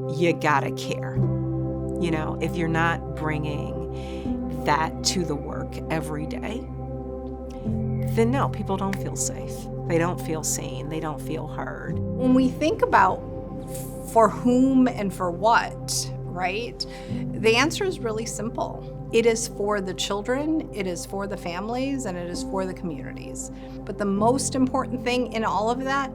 you gotta care. You know, if you're not bringing that to the work every day, then no, people don't feel safe. They don't feel seen. They don't feel heard. When we think about for whom and for what, right? The answer is really simple. It is for the children, it is for the families, and it is for the communities. But the most important thing in all of that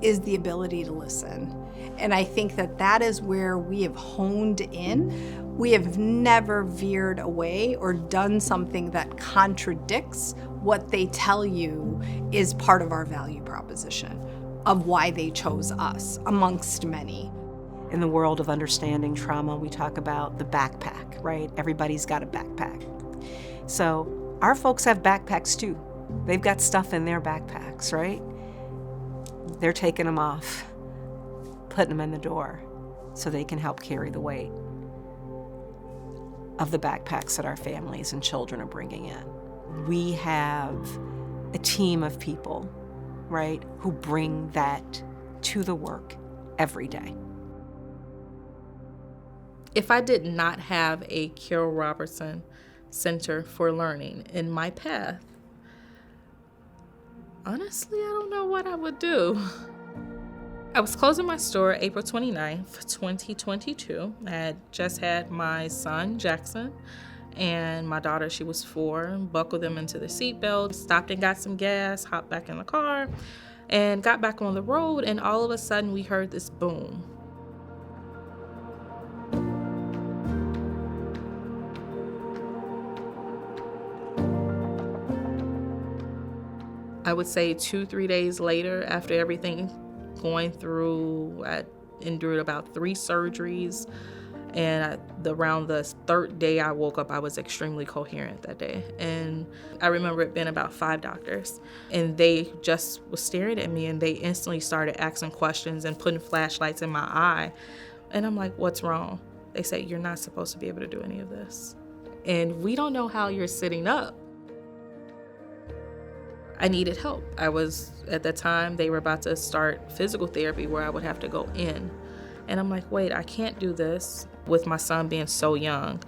is the ability to listen. And I think that that is where we have honed in. We have never veered away or done something that contradicts what they tell you is part of our value proposition of why they chose us, amongst many. In the world of understanding trauma, we talk about the backpack, right? Everybody's got a backpack. So our folks have backpacks too. They've got stuff in their backpacks, right? They're taking them off, putting them in the door so they can help carry the weight of the backpacks that our families and children are bringing in. We have a team of people, right, who bring that to the work every day. If I did not have a Carole Robertson Center for Learning in my path, honestly, I don't know what I would do. I was closing my store April 29th, 2022. I had just had my son, Jackson, and my daughter, she was 4, buckled them into the seatbelt, stopped and got some gas, hopped back in the car, and got back on the road, and all of a sudden we heard this boom. I would say 2-3 days later, after everything going through, I endured about 3 surgeries. And around the 3rd day I woke up, I was extremely coherent that day. And I remember it being about 5 doctors. And they just was staring at me, and they instantly started asking questions and putting flashlights in my eye. And I'm like, what's wrong? They said, you're not supposed to be able to do any of this. And we don't know how you're sitting up. I needed help. I was, at the time, they were about to start physical therapy where I would have to go in. And I'm like, wait, I can't do this. With my son being so young,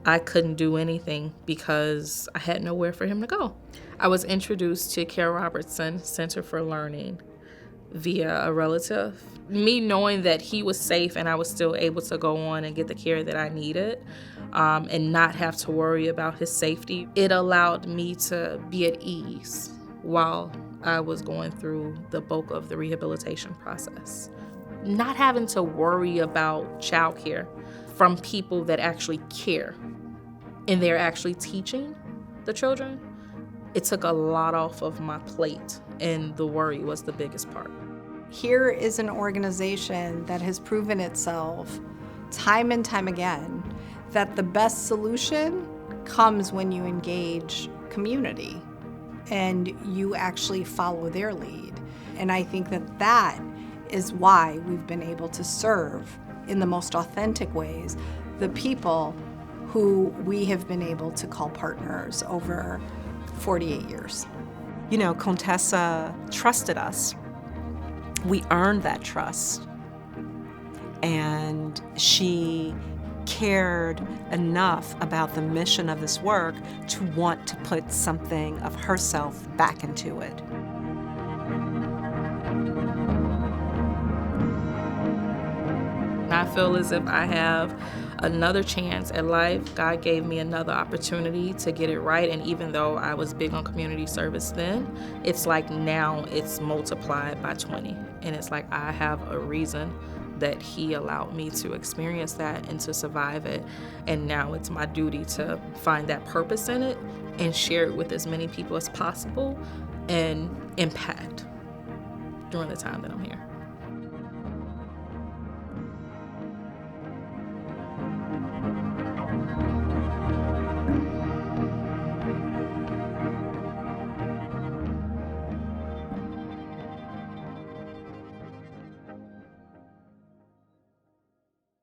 I couldn't do anything because I had nowhere for him to go. I was introduced to Carole Robertson Center for Learning via a relative. Me knowing that he was safe and I was still able to go on and get the care that I needed, and not have to worry about his safety, it allowed me to be at ease while I was going through the bulk of the rehabilitation process. Not having to worry about childcare from people that actually care and they're actually teaching the children, it took a lot off of my plate, and the worry was the biggest part. Here is an organization that has proven itself time and time again that the best solution comes when you engage community and you actually follow their lead. And I think that that is why we've been able to serve in the most authentic ways the people who we have been able to call partners over 48 years. You know, Contessa trusted us. We earned that trust. And she cared enough about the mission of this work to want to put something of herself back into it. I feel as if I have another chance at life. God gave me another opportunity to get it right. And even though I was big on community service then, it's like now it's multiplied by 20. And it's like I have a reason that He allowed me to experience that and to survive it. And now it's my duty to find that purpose in it and share it with as many people as possible and impact during the time that I'm here.